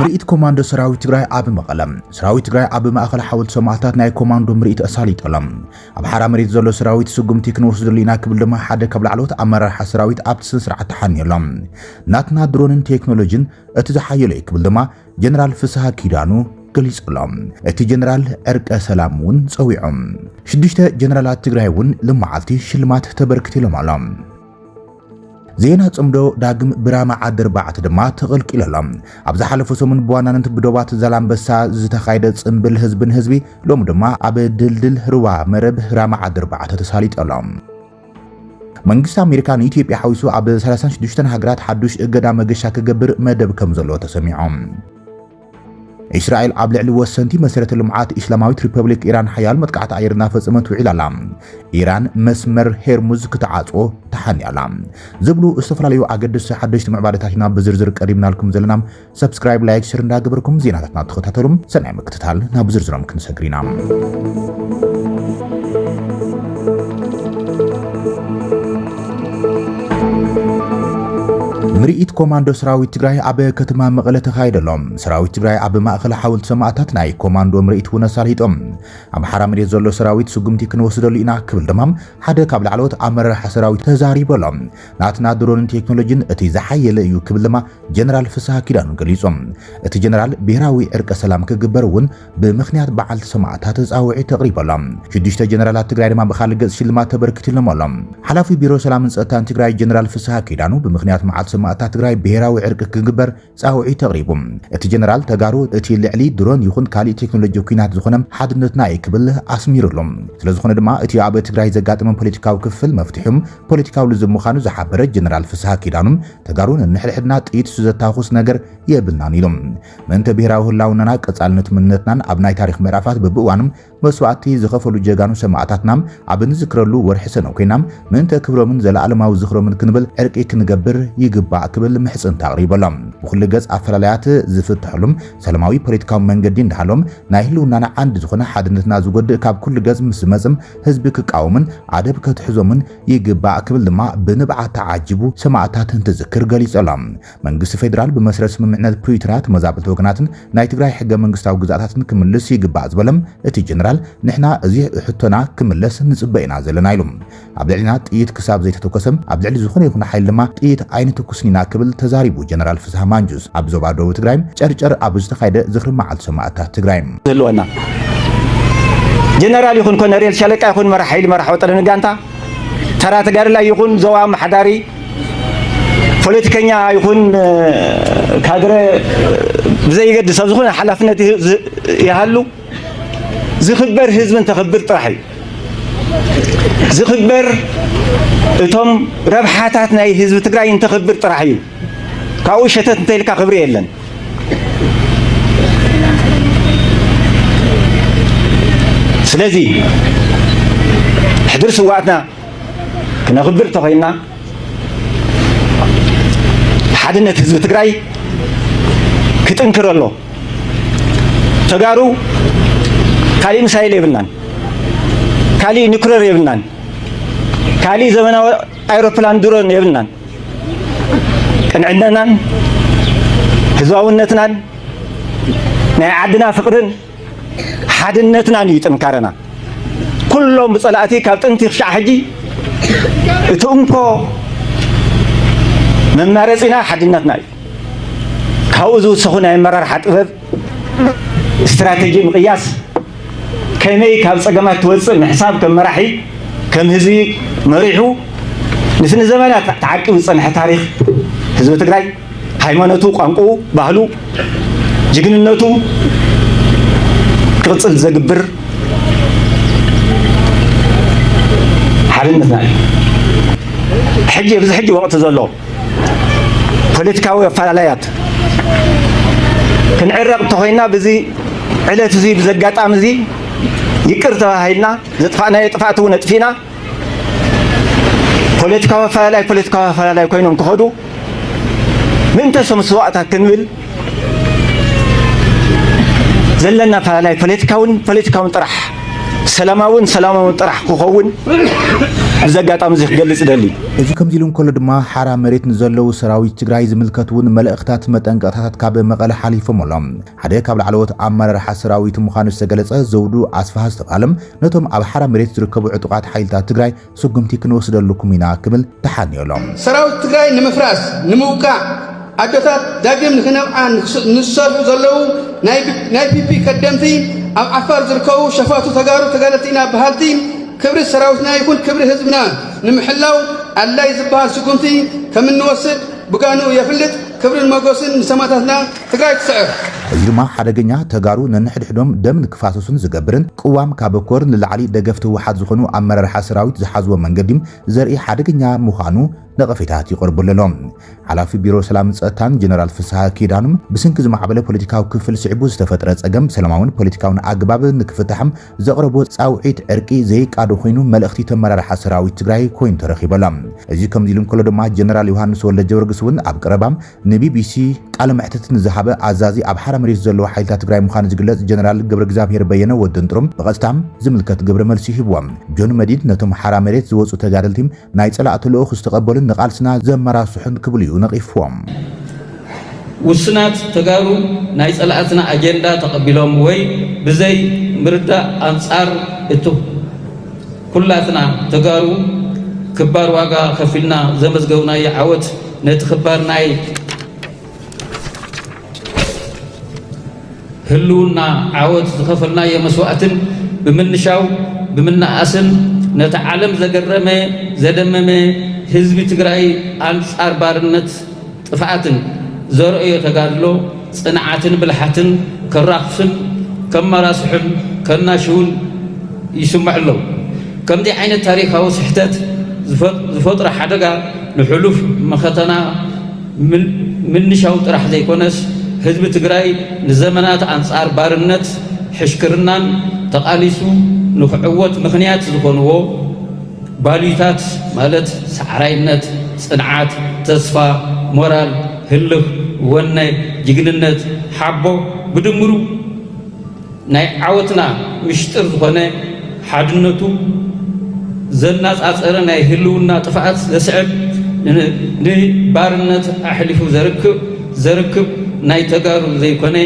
مرئيت كوماندو سراوي تግራይ ኣብ መቐለም سراوي تግራይ ኣብ ማእኸል ሓወልቲ ሰማዕታት ናይ ኮማንዶ ምርኢት ኣሳሊጠሎም ኣብ ሓራ መሬት ዘሎ ሰራዊት ስጉምቲ ክንወስደሉ ኢና ክብል ድማ ሓደ ካብ ላዕሎት ኣመራርሓ ሰራዊት ኣብ ስርዓት ተሓንየሎም ናትና ድሮንን ቴክኖሎጂን እቲ ዝሓየለ ክብል ድማ ጀነራል ፍስሐ ኪዳኑ ገሊጾሎም እቲ ጀነራል ዕርቀ ሰላም ውን ጸዊዖም ሽዱሽተ ጀነራላት ትግራይ ውን ለማዓልቲ ሽልማት ተበርክተሎም ኣሎም ዜና ጽምዶ ዳግም ብራማ ዓደር ባዓት ድማ ተቐልቂሎም ኣብ ዝሓለፈ ሰሙን በዋናነት ብዶባት ዘላምበሳ ዝተኻይደ ጽምብል ህዝብን ህዝቢ ሎም ድማ ኣብ ድልድል ሩባ መረብ ራማ ዓደር ባዓት ተሳሊጠሎም መንግስት አሜሪካ ኢትዮጵያ ሓዊሱ ኣብ 36 ሃገራት ሓዱሽ እገዳ መገሻ ክገብር መደብ ከም ዘሎ ተሰሚዖም إسرائيل قبل علو وسنتي مسيرة اللمعات إسلامية ريبوبليك إيران حيال متقعت عيرنا فصمت وعلى إيران مسمر هرمز كتعاطو تحني علام زبلو استفراليو أقدس حدش معبارتنا بزرزر قريبنا لكم زلنام سبسكرايب لايك شير نداغبركم زيناتنا تخطاتلهم سنعي مكتتال نابزرزرم كنسقرينام مرئيت كوماندو سراوي تግራይ ኣብ ከተማ መቐለ ተኻይደሎም ሰራዊት ትግራይ ኣብ ማእኸል ሓወልቲ ሰማዕታት ናይ ኮማንዶ ምርኢት ውን ኣሳሊጦም ኣብ ሓራ መሬት ዘሎ ሰራዊት ስጉምቲ ክንወስደሉ ኢና ክብል ድማ ሓደ ካብ ላዕሎት ኣመራርሓ ሰራዊት ተዛሪበሎም ናትና ድሮንን ቴክኖሎጂን እቲ ዝሓየለ እዩ ክብል ድማ ጀነራል ፍስሐ ኪዳኑ ገሊጾም እቲ ጀነራል ብሔራዊ ዕርቀ ሰላም ክግበር ውን ብምኽንያት በዓልቲ ሰማዕታት ጻውዒ ተቕሪበሎም ሽዱሽተ ጀነራላት ትግራይ ድማ ብኻልእ ገጽ ሽልማት ተበርክተሎም ኣሎም ሓላፊ ቢሮ ሰላምን ጸጥታን ትግራይ ጀነራል ፍስሐ ኪዳኑ ብምኽንያት መዓልቲ ሰማዕታት ትግራይ ብሔራዊ ዕርቅ ክግበር ጻውዒ ተቕሪቦም እቲ ጀነራል ተጋሩ እቲ ልዕሊ ድሮን ይኹን ካልእ ቴክኖሎጂ ኩናት ዝኾነ ሓድነትና ይክብል ኣስሚሩሎም ስለዝኾነ ድማ እቲ ኣብ ትግራይ ዘጋጥመ ፖለቲካዊ ክፍል መፍትሑም ፖለቲካዊ ዝምዃኑ ዝሓበረ ጀነራል ፍስሐ ኪዳኑ ተጋሩን ንሕድሕድና ጥይት ዘታኹስ ነገር የብልናን ኢሎም ምንተ ብሔራዊ ህላውነና ቀጻልነት ምንነትናን ኣብ ናይ ታሪኽ ምዕራፋት በብእዋንም መስዋዕቲ ዝኸፈሉ ጀጋኑ ሰማዕታትናም ኣብ ንዝክረሉ ወርሒ ሰነ ኮይናም ምንተ ክብሮምን ዘለዓለማዊ ዝኽሮምን ክንብል ዕርቂ ክንገብር ይግባእ ክብል ምሕጽን ተቕሪበሎም ብኩሉ ገጽ ኣፈላላያት ዝፍትሕሎም ሰላማዊ ፖለቲካዊ መንገዲ እንዳሃሎም ናይ ህልውናና ዓንዲ ዝኾነ ሓድነትና ዝጎድእ ካብ ኩሉ ገጽ ምስመጽም ህዝቢ ክቃወምን ኣደብ ከትሕዞምን ይግባእ ክብል ድማ ብንብዓት ተዓጅቡ ሰማዕታትን ትዝክር ገሊጾሎም መንግስቲ ፌደራል ብመሰረት ስምምዕነት ፕሪቶሪያ ተመዛበልቲ ወገናትን ናይ ትግራይ ሕገ መንግስታዊ ግዛታትን ክምልስ ይግባእ ዝበለም እቲ ጀነራል ንሕና እዚ ሕቶና ክምለስ ንጽበይና ዘለና ኢሎም ኣብ ልዕሊና ጥይት ክሳብ ዘይተተኮሰም ኣብ ልዕሊ ዝኾነ ይኹን ሓይል ድማ ጥይት ኣይንተኩስኒና ክብል ተዛሪቡ ጀነራል ፍስሐ ማንጁስ ኣብ ዞባ ደቡብ ትግራይ ጨርጨር ኣብ ዝተኻይደ ዝኽሪ መዓልቲ ሰማዕታት ትግራይ ዘለወና ጀነራል ይኹን ኮሎኔል ሻለቃ ይኹን መራሒ ሓይሊ መራሒ ወጥረን ጋንታ ተራ ተጋድላ ይኹን ዞባ ማሕዳሪ ፖለቲከኛ ይኹን ካድረ ብዘይገድስ ኣብ ዝኾነ ሓላፍነት ይሃሉ ዝኽበር ህዝብን ተኽብር ጥራሕ እዩ ዝኽበር እቶም ረብሓታት ናይ ህዝቢ ትግራይ እንተኽብር ጥራሕ እዩ ካብኡ ሸተት እንተይልካ ክብሪ የለን ስለዚ ሕድር ስዋዕትና ክነኽብር ተኾይና ሓድነት ህዝቢ ትግራይ ክጥንክር ኣሎ ተጋሩ ካልእ ሚሳይል የብልናን ካልእ ኒኩለር የብልናን ካልእ ዘመናዊ አይሮፕላን ድሮን የብልናን ቅንዕናን ህዝባውነትናን ናይ ዓድና ፍቅርን ሓድነትናን እዩ ጥንካረና ኩሎም ብጸላእቲ ካብ ጥንቲ ክሻዕ ሕጂ እቲ እንኮ መማረፂና ሓድነትና እዩ ካብኡ ዝውሰኹ ናይ ኣመራርሓ ጥበብ استراتيجي مقياس كمي كاب صقمات توصل محساب كم مراحي كم هزي مريحو نسن زمانات تعقب صنح تاريخ حزب تግራይ ሃይማኖቱ ቋንቋው ባህሉ ጅግንነቱ ቅጽል ዘግብር ሓድነትና ሕጂ ብዙ ሕጂ ወቅት ዘሎ ፖለቲካዊ ኣፈላላያት ክንዕረቕ ተኾይና በዚ ዕለት እዚ ብዘጋጣሚ እዚ ይቅር ተባሂልና ዘጥፋና የጥፋቱ ነጥፊና ፖለቲካዊ ኣፈላላይ ኮይኖም ክኸዱ ምንተ ሰምስዋዕታት ክንብል ዘለና ኣፈላላይ ፖለቲካውን ጥራሕ ሰላማውን ጥራሕ ክኸውን ብዘጋጣሚ ዝገልጽ ደሊ እዚ ከምዚ ኢሎም ከሎ ድማ ሓራ መሬት ንዘለው ሰራዊት ትግራይ ዝምልከቱን መልእኽታት መጠንቀቕታት ካብ መቐለ ሓሊፎም ኣሎም ሓደ ካብ ላዕለዎት ኣመራርሓ ሰራዊት ምዃኑ ዝተገለጸ ዘውዱ ኣስፋሃ ዝተባሃለም ነቶም ኣብ ሓራ መሬት ዝርከቡ ዕጡቃት ሓይልታት ትግራይ ስጉምቲ ክንወስደልኩም ኢና ክብል ተሓንዮሎም ሰራዊት ትግራይ ንምፍራስ ንምውቃዕ ኣዶታት ዳግም ንኽነብዓ ንሰርሑ ዘለው ናይ ፒፒ ቀደምቲ ኣብ ዓፋር ዝርከቡ ሸፋቱ ተጋሩ ተጋለጢና ባህልቲ ክብሪ ሰራዊትና ይኩን ክብሪ ህዝብና ንምሕላው ኣድላይ ዝበሃል ስጉምቲ ከም እንወስድ ብጋኑ የፍልጥ ክብርን መጎስን ንሰማዕታትና ትግራይ ትስዕር እዚ ድማ ሓደገኛ ተጋሩ ነንሕድሕዶም ደም ንክፋሰሱን ዝገብርን ቅዋም ካብ ኮር ንላዕሊ ደገፍቲ ውሓት ዝኾኑ ኣመራርሓ ሰራዊት ዝሓዝዎ መንገዲም ዘርኢ ሓደገኛ ምዃኑ ነቐፌታት ይቐርበሎም ሓላፊ ቢሮ ሰላም ጸጥታን ጀነራል ፍስሐ ኪዳኑም ብስንኪ ዝማዕበለ ፖለቲካዊ ክፍል ስዕቡ ዝተፈጥረ ጸገም ሰላማውን ፖለቲካውን ኣግባብ ንክፍታሕም ዘቕረቦ ጻውዒት ዕርቂ ዘይቃዶ ኮይኑ መልእኽቲ ተመራርሓ ሰራዊት ትግራይ ኮይኑ ተረኺበሎም እዚ ከምዚ ኢሎም ከሎ ድማ ጀነራል ዮሃንስ ወልደ ጀወርግስ እውን ኣብ ቀረባም ንቢቢሲ ቃለ መሕተት ንዝሃበ ኣዛዚ ኣብ ሓራ መሬት ዘለዎ ሓይልታት ትግራይ ምዃኑ ዝግለጽ ጀነራል ገብረ እግዚአብሔር በየነ ወደንጥሮም ብቐጥታም ዝምልከት ግብረ መልሲ ይህብዎም ጆን መዲድ ነቶም ሓራ መሬት ዝወፁ ተጋደልቲም ናይ ጸላእቲ ልኡኽ ዝተቐበሉ ንቓልስና ዘመራስሑን ክብሉ እዩ ነቒፎም ውስናት ተጋሩ ናይ ጸላእትና ኣጀንዳ ተቐቢሎም ወይ ብዘይ ምርዳእ ኣንጻር እቱ ኩላትና ተጋሩ ክባር ዋጋ ከፊልና ዘመዝገብናዮ ዓወት ነቲ ክባር ናይ ህልውና ዓወት ዝኸፈልናዮ መስዋዕትን ብምንሻው ብምናኣስን ነቲ ዓለም ዘገረመ ዘደመመ ህዝቢ ትግራይ አንጻር ባርነት ጥፍዓትን ዘርእዮ ተጋድሎ ጽንዓትን ብልሓትን ከራኽፍን ከመራስሑን ከናሽውን ይስምዐሎ ከምዚ ዓይነት ታሪኻዊ ስሕተት ዝፈጥሮ ሓደጋ ንሕሉፍ መኸተና ምንሻው ጥራሕ ዘይኮነስ ህዝቢ ትግራይ ንዘመናት አንጻር ባርነት ሕሽክርናን ተቃሊሱ ንኽዕወት ምኽንያት ዝኾንዎ ባልዩታት ማለት ሳዕራይነት ጽንዓት ተስፋ ሞራል ህልኽ ወነ ጅግንነት ሓቦ ብድምሩ ናይ ዓወትና ምሽጥር ዝኾነ ሓድነቱ ዘናጻጸረ ናይ ህልውና ጥፍዓት ዘስዕብ ንባርነት ኣሕሊፉ ዘርክብ ናይ ተጋሩ ዘይኮነ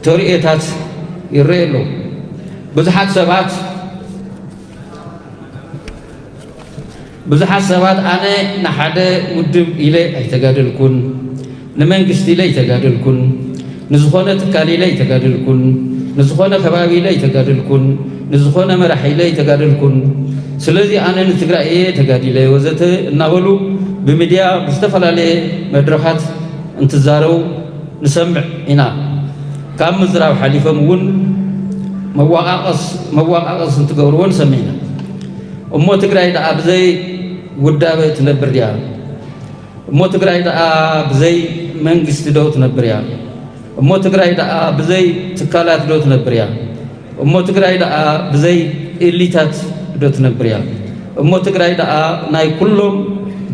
ተርእየታት ይረአ ኣሎ ብዙሓት ሰባት ኣነ ንሓደ ውድብ ኢለ ኣይተጋደልኩን ንመንግስቲ ኢለ ኣይተጋደልኩን ንዝኾነ ትካል ኢለ ኣይተጋደልኩን ንዝኾነ ከባቢ ኢለ ኣይተጋደልኩን ንዝኾነ መራሒ ኢለ ኣይተጋደልኩን ስለዚ ኣነ ንትግራይ እየ ተጋዲለ ወዘተ እናበሉ ብሚድያ ብዝተፈላለየ መድረኻት እንትዛረቡ ንሰምዕ ኢና ካብ ምዝራብ ሓሊፎም እውን መዋቃቐስ እንትገብርዎን ሰሚዕና እሞ ትግራይ ደኣ ብዘይ ውዳበ ትነብር ድያ እሞ ትግራይ ደኣ ብዘይ መንግስቲ ዶ ትነብር እያ እሞ ትግራይ ደኣ ብዘይ ትካላት ዶ ትነብር እያ እሞ ትግራይ ደኣ ብዘይ ኤሊታት ዶ ትነብር እያ እሞ ትግራይ ደኣ ናይ ኩሎም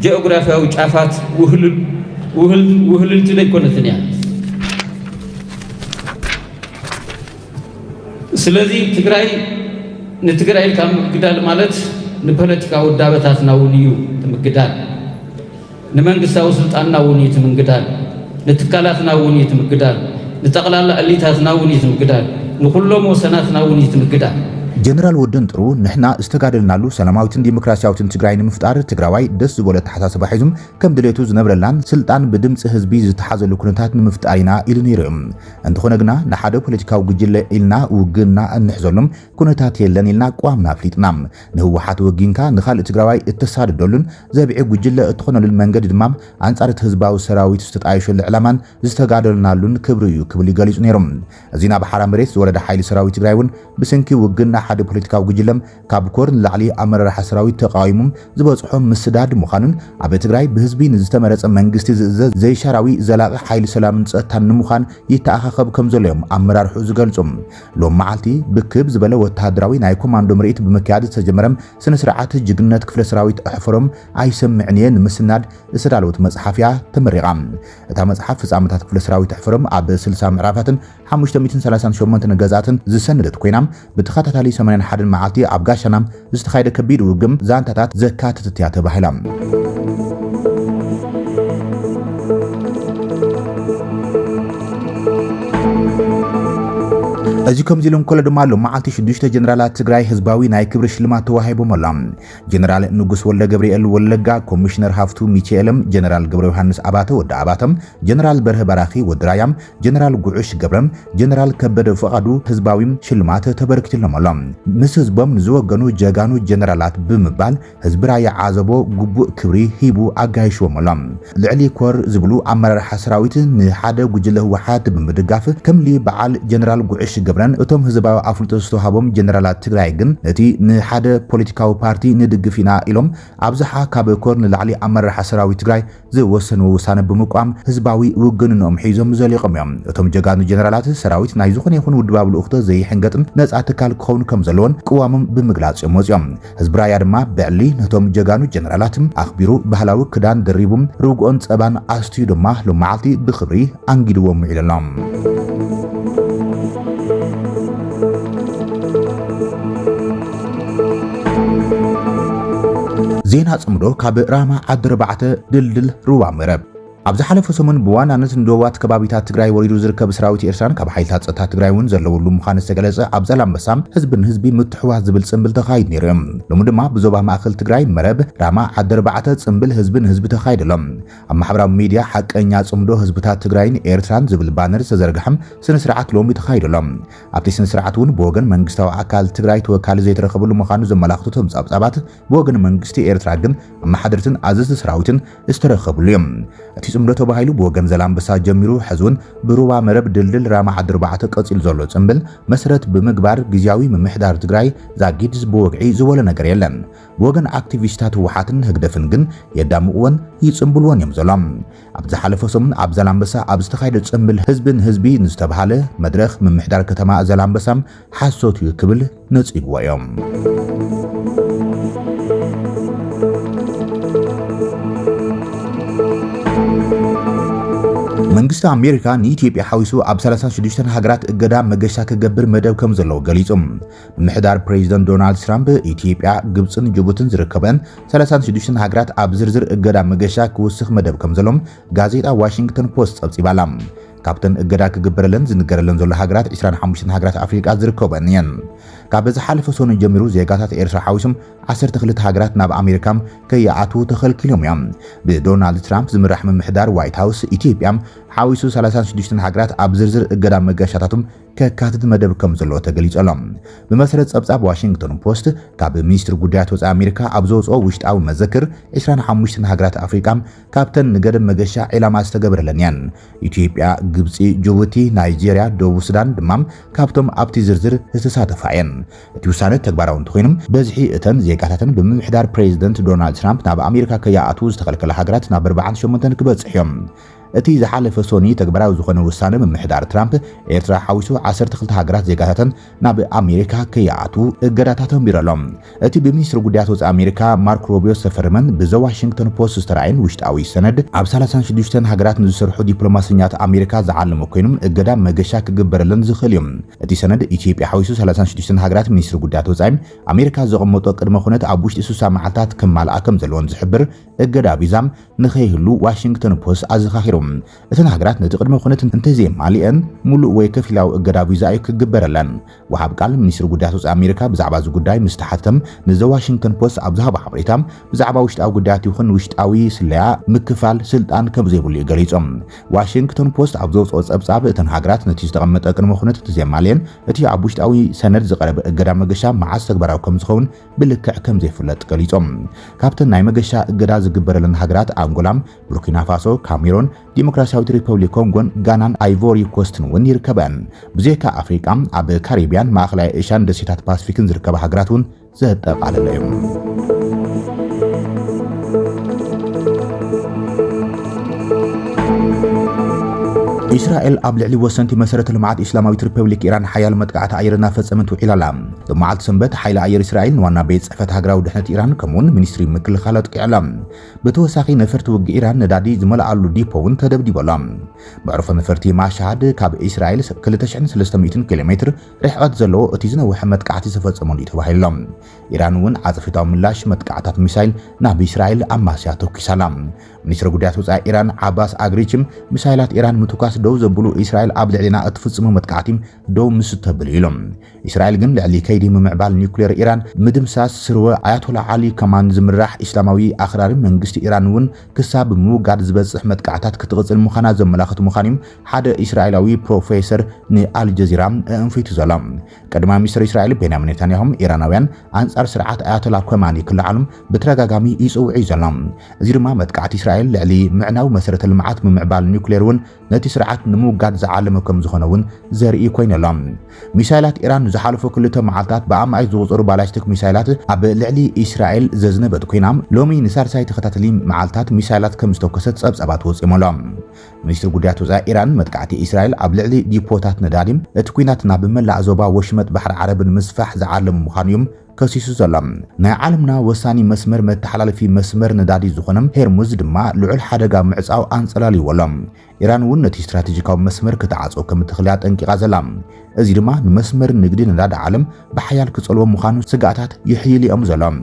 ጂኦግራፊያዊ ጫፋት ውህልልቲ ዘይኮነትን እያ ስለዚ ትግራይ ንትግራይ ኢልካ ምግዳል ማለት ንፖለቲካዊ ውዳበታትና እውን እዩ ትምግዳል ንመንግስታዊ ስልጣንና እውን እዩ ትምግዳል ንትካላትና እውን እዩ ትምግዳል ንጠቕላላ እሊታትና እውን እዩ ትምግዳል ንኩሎም ወሰናትና እውን እዩ ትምግዳል ጀነራል ወደንጥሩ ንሕና ዝተጋደልናሉ ሰላማዊትን ዲሞክራሲያዊትን ትግራይ ንምፍጣር ትግራዋይ ደስ ዝበለ ተሓሳስባ ሒዙም ከም ድሌቱ ዝነብረላን ስልጣን ብድምፂ ህዝቢ ዝተሓዘሉ ኩነታት ንምፍጣር ኢና ኢሉ ነይሮም እንተኾነ ግና ንሓደ ፖለቲካዊ ጉጅለ ኢልና ውግና እንሕዘሎም ኩነታት የለን ኢልና ቋምና ፍሊጥና ንህወሓት ወጊንካ ንኻልእ ትግራዋይ እተሳድደሉን ዘብዒ ጉጅለ እትኾነሉን መንገዲ ድማ አንጻር ህዝባዊ ሰራዊት ዝተጣየሸሉ ዕላማን ዝተጋደልናሉን ክብሪ እዩ ክብል ይገሊጹ ነይሮም እዚ ናብ ሓራ መሬት ዝወረደ ሓይሊ ሰራዊት ትግራይ እውን ብስንኪ ውግና ሓደ ፖለቲካዊ ጉጅለም ካብ ኮር ንላዕሊ ኣመራርሓ ሰራዊት ተቃዊሞም ዝበፅሖም ምስዳድ ምዃኑን ኣብ ትግራይ ብህዝቢ ንዝተመረፀ መንግስቲ ዝእዘዝ ዘይሻራዊ ዘላቂ ሓይሊ ሰላምን ጸጥታን ንምዃን ይተኣኻኸብ ከም ዘሎዮም ኣመራርሑ ዝገልጹ ሎም መዓልቲ ብክብ ዝበለ ወተሃደራዊ ናይ ኮማንዶ ምርኢት ብምክያድ ዝተጀመረም ስነ ስርዓት ጅግንነት ክፍለ ሰራዊት ኣሕፈሮም ኣይሰምዕንየ ንምስናድ ዝተዳለወት መጽሓፍ እያ ተመሪቓ እታ መጽሓፍ ፍጻመታት ክፍለ ሰራዊት ኣሕፈሮም ኣብ 60 ምዕራፋትን 538 ገዛትን ዝሰነደት ኮይና ብተኸታታሊ 81 መዓልቲ ኣብ ጋሻና ዝተኻየደ ከቢድ ውግም ዛንታታት ዘካተተት እያ ተባሂላ እዚ ከም ዚሎም ኮለ ድማ ሎማዓልቲ 6 ጀነራላት ትግራይ ህዝባዊ ናይ ክብሪ ሽልማት ተዋሂቦም ኣሎም ጀነራል ንጉስ ወልደ ገብርኤል ወለጋ ኮሚሽነር ሃፍቱ ሚካኤልም ጀነራል ገብረ ዮሐንስ አባተ ወደ አባተም ጀነራል በርሀ ባራኺ ወድራያም ጀነራል ጉዑሽ ገብረም ጀነራል ከበደ ፈቃዱ ህዝባዊ ሽልማት ተበርክትሎም ኣሎም ምስ ህዝቦም ዝወገኑ ጀጋኑ ጀነራላት ብምባል ህዝቢ ራያ ዓዘቦ ግቡእ ክብሪ ሂቡ ኣጋይሽዎም ኣሎም ልዕሊ ኮር ዝብሉ ኣመራርሓ ሰራዊት ንሓደ ጉጅለ ህወሓት ብምድጋፍ ከምሊ በዓል ጀነራል ጉዑሽ ገብረን እቶም ህዝባዊ ኣፍልጦ ዝተዋሃቦም ጀነራላት ትግራይ ግን እቲ ንሓደ ፖለቲካዊ ፓርቲ ንድግፊና ኢሎም ኣብዝሓ ካብ ኮር ንላዕሊ ኣመራርሓ ሰራዊት ትግራይ ዝወሰኑ ውሳነ ብምቋም ህዝባዊ ውግንኖም ሒዞም ዘሊቖም እዮም እቶም ጀጋኑ ጀነራላት ሰራዊት ናይ ዝኾነ ይኹን ውድባዊ ልኡኽቶ ዘይሕንገጥን ነፃ ትካል ክኸውን ከም ዘለዎን ቅዋሞም ብምግላጽ መጽኦም ህዝቢ ራያ ድማ ብዕሊ ነቶም ጀጋኑ ጀነራላት ኣኽቢሩ ባህላዊ ክዳን ደሪቡም ርግኦን ጸባን ኣስትዩ ድማ ሎማዓልቲ ብክብሪ አንጊድዎም ኢሎም ዜና ጽምዶ ካብ ራማ ዓዲ 4 ድልድል ሩባ ምዕራብ ኣብ ዝሓለፈ ሰሙን ብዋናነት ንደዋት ከባቢታት ትግራይ ወሪዱ ዝርከብ ሰራዊት ኤርትራን ካብ ሓይልታት ጸጥታ ትግራይ እውን ዘለውሉ ምዃኑ ዝተገለጸ ኣብ ዛላምበሳም ህዝብን ህዝቢ ምትሕዋስ ዝብል ጽምብል ተኻይድ ነይሮም ሎሚ ድማ ብዞባ ማእከል ትግራይ መረብ ራማ ዓዲ 4 ጽምብል ህዝብን ህዝቢ ተኻይደሎም ኣብ ማሕበራዊ ሚድያ ሓቀኛ ጽምዶ ህዝብታት ትግራይን ኤርትራን ዝብል ባነር ዝተዘርግሐም ስነ ስርዓት ሎሚ ተኻይደሎም ኣብቲ ስነ ስርዓት እውን ብወገን መንግስታዊ ኣካል ትግራይ ተወካሊ ዘይተረኸበሉ ምዃኑ ዘመላኽቱ ጸብጻባት ብወገን መንግስቲ ኤርትራ ግን ኣማሓደርትን ኣዘዝቲ ሰራዊትን ዝተረኸቡሉ እዮም እቲ ጽምዶ ተባሂሉ ብወገን ዘላምበሳ ጀሚሩ ሕዝውን ብሩባ መረብ ድልድል ራማ ዓዲ 4 ቀፂል ዘሎ ጽምብል መሰረት ብምግባር ግዚያዊ ምምሕዳር ትግራይ ዛጊድ ብወግዒ ዝበለ ነገር የለን ብወገን አክቲቪስታት ህወሓትን ህግደፍን ግን የዳምኡውን ይጽምብልዎን እዮም ዘሎም ኣብ ዝሓለፈ ሰሙን ኣብ ዘላምበሳ ኣብ ዝተኻየደ ጽምብል ህዝብን ህዝቢ ንዝተባሃለ መድረኽ ምምሕዳር ከተማ ዘላምበሳም ሓሶት እዩ ክብል ነጽይብዎ እዮም መንግስቲ አሜሪካ ንኢትዮጵያ ሓዊሱ ኣብ 36 ሃገራት እገዳ መገሻ ክገብር መደብ ከም ዘለዎ ገሊጹም ምሕዳር ፕሬዝዳንት ዶናልድ ትራምፕ ኢትዮጵያ ግብፅን ጅቡቲን ዝርከበን 36 ሃገራት ኣብ ዝርዝር እገዳ መገሻ ክውስኽ መደብ ከም ዘሎም ጋዜጣ ዋሽንግተን ፖስት ጸብጺባላ ካብተን እገዳ ክግበረለን ዝንገረለን ዘሎ ሃገራት 25 ሃገራት ኣፍሪቃ ዝርከበን እየን ካብ ዝሓለፈ ሰሙን ጀሚሩ ዜጋታት ኤርትራ ሓዊሶም 12 ሃገራት ናብ ኣሜሪካ ከይኣቱ ተኸልኪሎም እዮም ብዶናልድ ትራምፕ ዝምራሕ ምምሕዳር ዋይት ሃውስ ኢትዮጵያ ሓዊሱ 36 ሃገራት ኣብ ዝርዝር እገዳ መገሻታቶም ከካትት መደብ ከም ዘሎ ተገሊጸሎም ብመሰረት ጸብጻብ ዋሽንግተን ፖስት ካብ ሚኒስትር ጉዳያት ወፃኢ ኣሜሪካ ኣብ ዘውፅኦ ውሽጣዊ መዘክር 25 ሃገራት ኣፍሪቃ ካብተን ንገደብ መገሻ ዒላማ ዝተገበረለን እየን ኢትዮጵያ ግብፂ ጅቡቲ ናይጄርያ ደቡብ ሱዳን ድማ ካብቶም ኣብቲ ዝርዝር ዝተሳተፋ እየን እቲ ውሳነ ተግባራዊ እንተኾይኖም በዝሒ እተን ዜጋታትን ብምምሕዳር ፕሬዝዳንት ዶናልድ ትራምፕ ናብ ኣሜሪካ ከይኣቱ ዝተኸልከለ ሃገራት ናብ 48 ክበጽሕ እዮም እቲ ዝሓለፈ ሶኒ ተግባራዊ ዝኾነ ውሳነ ምምሕዳር ትራምፕ ኤርትራ ሓዊሱ 12 ሃገራት ዜጋታትን ናብ ኣሜሪካ ከይኣቱ እገዳታቶም ቢረሎም እቲ ብሚኒስትር ጉዳያት ወፃኢ ኣሜሪካ ማርክ ሮቢዮ ዝተፈረመን ብዘ ዋሽንግተን ፖስት ዝተራእየን ውሽጣዊ ሰነድ ኣብ 36 ሃገራት ንዝሰርሑ ዲፕሎማስኛት ኣሜሪካ ዝዓለመ ኮይኖም እገዳ መገሻ ክግበረለን ዝኽእል እዮም እቲ ሰነድ ኢትዮጵያ ሓዊሱ 36 ሃገራት ሚኒስትር ጉዳያት ወፃኢ ኣሜሪካ ዘቐመጦ ቅድመ ኩነት ኣብ ውሽጢ 60 መዓልታት ክማልኣ ከም ዘለዎን ዝሕብር እገዳ ቪዛም ንኸይህሉ ዋሽንግተን ፖስት ኣዘኻኺሩ እተን ሃገራት ነቲ ቅድመ ኩነት እንተዘይማሊአን ሙሉእ ወይ ከፊላዊ እገዳ ቪዛ ክግበረለን ወሃብ ቃል ሚኒስትር ጉዳያት ወፃኢ ኣሜሪካ ብዛዕባ እዚ ጉዳይ ምስ ተሓተም ንዘ ዋሽንግተን ፖስት ኣብ ዝሃቦ ሓበሬታ ብዛዕባ ውሽጣዊ ጉዳያት ይኹን ውሽጣዊ ስለያ ምክፋል ስልጣን ከም ዘይብሉ ገሊጾም ዋሽንግተን ፖስት ኣብ ዘውፅኦ ጸብጻብ እተን ሃገራት ነቲ ዝተቐመጠ ቅድመ ኩነት እንተዘይማሊአን እቲ ኣብ ውሽጣዊ ሰነድ ዝቐረበ እገዳ መገሻ መዓዝ ተግባራዊ ከም ዝኸውን ብልክዕ ከም ዘይፍለጥ ገሊጾም ካብተን ናይ መገሻ እገዳ ዝግበረለን ሃገራት አንጎላ ቡርኪና ፋሶ ካሜሮን ዲሞክራሲያዊት ሪፐብሊክ ኮንጎን ጋናን አይቮሪ ኮስትን ውን ይርከበን ብዘይካ ኣፍሪቃ ኣብ ካሪቢያን ማእከላይ ኤሽያን ደሴታት ፓሲፊክን ዝርከባ ሃገራት ውን ዘጠቃለለ እዩ إسرائيل قبل علي وسنتي مسيرة المعاد إسلامية ريبوبليك إيران حيال مدقعة أيرنا فتصمت وحلالام دمعات سنبت حيل أير إسرائيل وانا بيت صحفة هاجرا ودحنة إيران كمون منستري مكل خالد إعلام بتوساقي نفرت وج إيران ندادي زملاء على ديبون تدبدي بلام بعرف نفرتي مع شهادة كاب إسرائيل كل 300 كيلومتر رحقات زلو اتيزنا وحمد قعتي صفت سموني تباهيلام إيران ون عاطفتها ملاش مدقعتات ميسايل ناب إسرائيل أماسياتو كسلام منستر قديات وزا إيران عباس أغريتشم مسايلات إيران متوكاس دو زبلو إسرائيل قبل علينا أتفصم متقعتيم دو مستبليلهم إسرائيل جن لعلي كيدي ممعبال نيوكلير إيران مدمساس سروة آيات الله علي كمان زمراح إسلاموي آخرار منجست إيران ون كساب موجاد زبز متقعتات كتغز المخانا زملاخت مخانيم حدا إسرائيلوي بروفيسور ني الجزيرة انفيت زلام قدما مصر إسرائيل بينامن نتانياهم إيرانويان أنصار سرعات آيات الله كماني كل عالم بترغاغامي يسوعي زلام زيرما متقعت إسرائيل لعلي معناو مسيرة المعات ممعبال نيوكلير ون نتي سرعات نموجاد زعلمو كم زخونون زرئي كوين لام ميسايلات إيران زحالفو كلتا معالتات بأمعي زوزورو بالاستيك ميسايلات عب لعلي إسرائيل ززنبت كوينام لومي نسار ساي تختاتلي معالتات ميسايلات كم ستوكست سبسابات وصيمولام منستر قديات وزا إيران متقعتي إسرائيل عب لعلي ديبوتات نداديم اتكويناتنا بملا عزوبا وشمت بحر عرب مسفح زعلم مخانيوم كسيسو زلام نا عالمنا وساني مسمر متحلال في مسمر ندادي زخونم هرمز دما لعل حدقا معصاو أنصلالي ولام إيران ون نتي استراتيجيكاو مسمر كتعاصو كم تخليات انقيقا زلام ازي دما نمسمر نقدي نداد عالم بحيال كتصلو مخانو سقاتات يحيلي أم زلام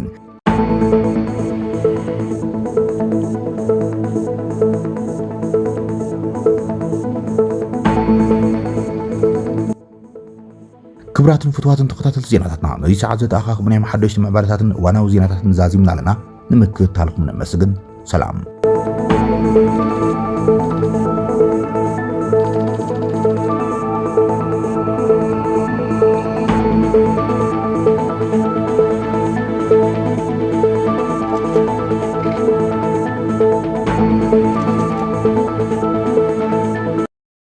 كبراتن فتواتن تقتاتل زيناتنا نزي ساعات زت أخاك من محدش معباراتن وانا وزيناتن زازيمنا لنا نمكت تالكم من المسجد سلام